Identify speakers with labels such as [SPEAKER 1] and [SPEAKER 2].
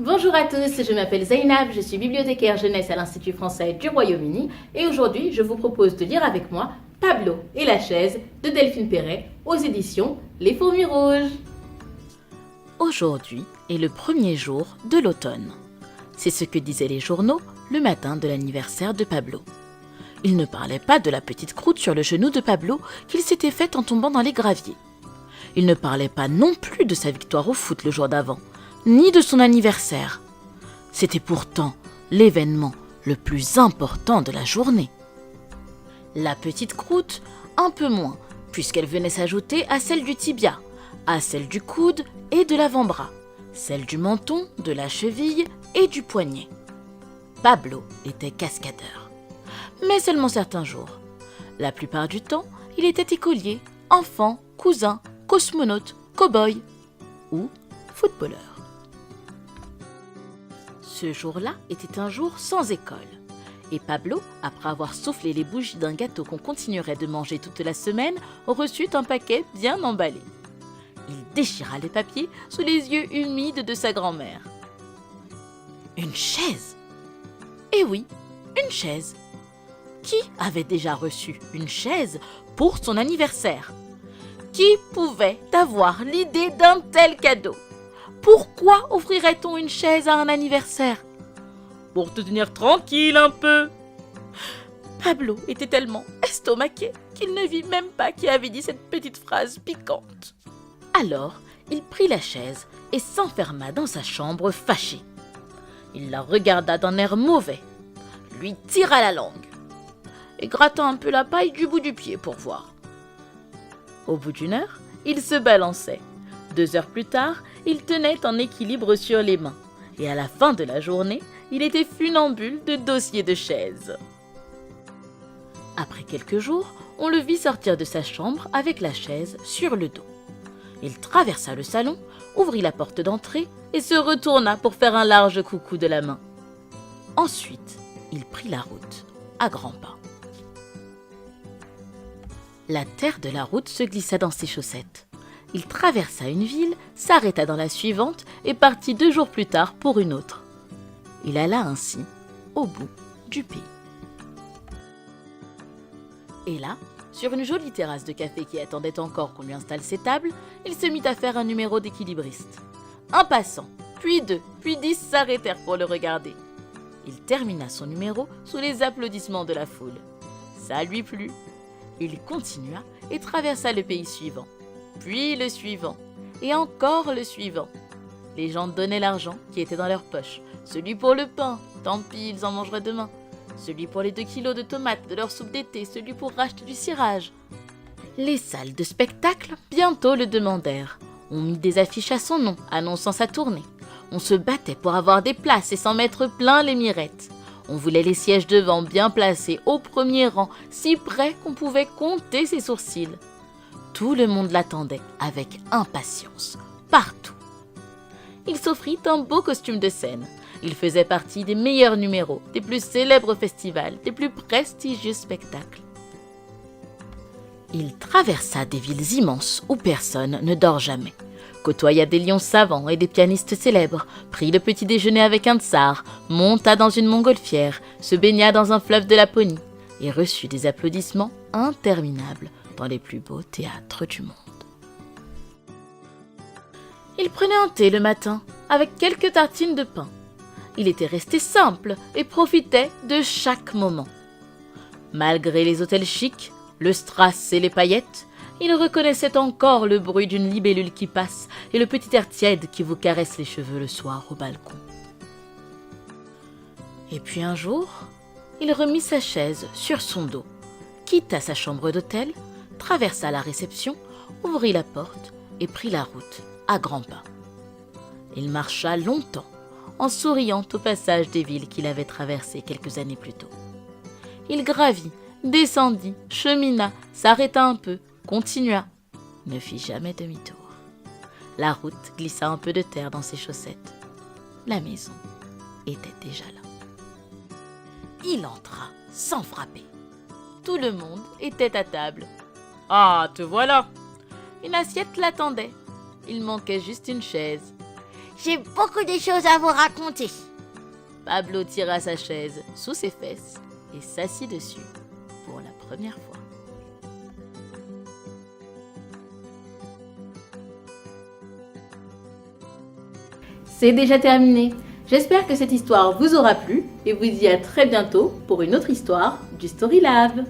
[SPEAKER 1] Bonjour à tous, je m'appelle Zainab, je suis bibliothécaire jeunesse à l'Institut français du Royaume-Uni et aujourd'hui je vous propose de lire avec moi Pablo et la chaise de Delphine Perret aux éditions Les Fourmis Rouges.
[SPEAKER 2] Aujourd'hui est le premier jour de l'automne. C'est ce que disaient les journaux le matin de l'anniversaire de Pablo. Ils ne parlaient pas de la petite croûte sur le genou de Pablo qu'il s'était faite en tombant dans les graviers. Ils ne parlaient pas non plus de sa victoire au foot le jour d'avant, ni de son anniversaire. C'était pourtant l'événement le plus important de la journée. La petite croûte, un peu moins, puisqu'elle venait s'ajouter à celle du tibia, à celle du coude et de l'avant-bras, celle du menton, de la cheville et du poignet. Pablo était cascadeur, mais seulement certains jours. La plupart du temps, il était écolier, enfant, cousin, cosmonaute, cow-boy ou footballeur. Ce jour-là était un jour sans école. Et Pablo, après avoir soufflé les bougies d'un gâteau qu'on continuerait de manger toute la semaine, reçut un paquet bien emballé. Il déchira les papiers sous les yeux humides de sa grand-mère. Une chaise! Eh oui, une chaise! Qui avait déjà reçu une chaise pour son anniversaire? Qui pouvait avoir l'idée d'un tel cadeau? Pourquoi offrirait-on une chaise à un anniversaire? Pour te tenir tranquille un peu. Pablo était tellement estomaqué qu'il ne vit même pas qui avait dit cette petite phrase piquante. Alors, il prit la chaise et s'enferma dans sa chambre fâché. Il la regarda d'un air mauvais, lui tira la langue et gratta un peu la paille du bout du pied pour voir. Au bout d'une heure, il se balançait. 2 heures plus tard, il tenait en équilibre sur les mains. Et à la fin de la journée, il était funambule de dossier de chaise. Après quelques jours, on le vit sortir de sa chambre avec la chaise sur le dos. Il traversa le salon, ouvrit la porte d'entrée et se retourna pour faire un large coucou de la main. Ensuite, il prit la route, à grands pas. La terre de la route se glissa dans ses chaussettes. Il traversa une ville, s'arrêta dans la suivante et partit 2 jours plus tard pour une autre. Il alla ainsi au bout du pays. Et là, sur une jolie terrasse de café qui attendait encore qu'on lui installe ses tables, il se mit à faire un numéro d'équilibriste. Un passant, puis 2, puis 10 s'arrêtèrent pour le regarder. Il termina son numéro sous les applaudissements de la foule. Ça lui plut. Il continua et traversa le pays suivant. Puis le suivant, et encore le suivant. Les gens donnaient l'argent qui était dans leur poche. Celui pour le pain, tant pis, ils en mangeraient demain. Celui pour les 2 kilos de tomates de leur soupe d'été, celui pour racheter du cirage. Les salles de spectacle bientôt le demandèrent. On mit des affiches à son nom, annonçant sa tournée. On se battait pour avoir des places et s'en mettre plein les mirettes. On voulait les sièges devant bien placés, au premier rang, si près qu'on pouvait compter ses sourcils. Tout le monde l'attendait avec impatience, partout. Il s'offrit un beau costume de scène. Il faisait partie des meilleurs numéros, des plus célèbres festivals, des plus prestigieux spectacles. Il traversa des villes immenses où personne ne dort jamais, côtoya des lions savants et des pianistes célèbres, prit le petit déjeuner avec un tsar, monta dans une montgolfière, se baigna dans un fleuve de Laponie et reçut des applaudissements interminables dans les plus beaux théâtres du monde. Il prenait un thé le matin, avec quelques tartines de pain. Il était resté simple et profitait de chaque moment. Malgré les hôtels chics, le strass et les paillettes, il reconnaissait encore le bruit d'une libellule qui passe et le petit air tiède qui vous caresse les cheveux le soir au balcon. Et puis un jour, il remit sa chaise sur son dos, quitta sa chambre d'hôtel, traversa la réception, ouvrit la porte et prit la route à grands pas. Il marcha longtemps, en souriant au passage des villes qu'il avait traversées quelques années plus tôt. Il gravit, descendit, chemina, s'arrêta un peu, continua, ne fit jamais demi-tour. La route glissa un peu de terre dans ses chaussettes. La maison était déjà là. Il entra sans frapper. Tout le monde était à table. Ah, te voilà! Une assiette l'attendait. Il manquait juste une chaise.
[SPEAKER 3] j'ai beaucoup de choses à vous raconter.
[SPEAKER 2] Pablo tira sa chaise sous ses fesses et s'assit dessus pour la première fois.
[SPEAKER 1] C'est déjà terminé. J'espère que cette histoire vous aura plu et vous dis à très bientôt pour une autre histoire du Story Lab.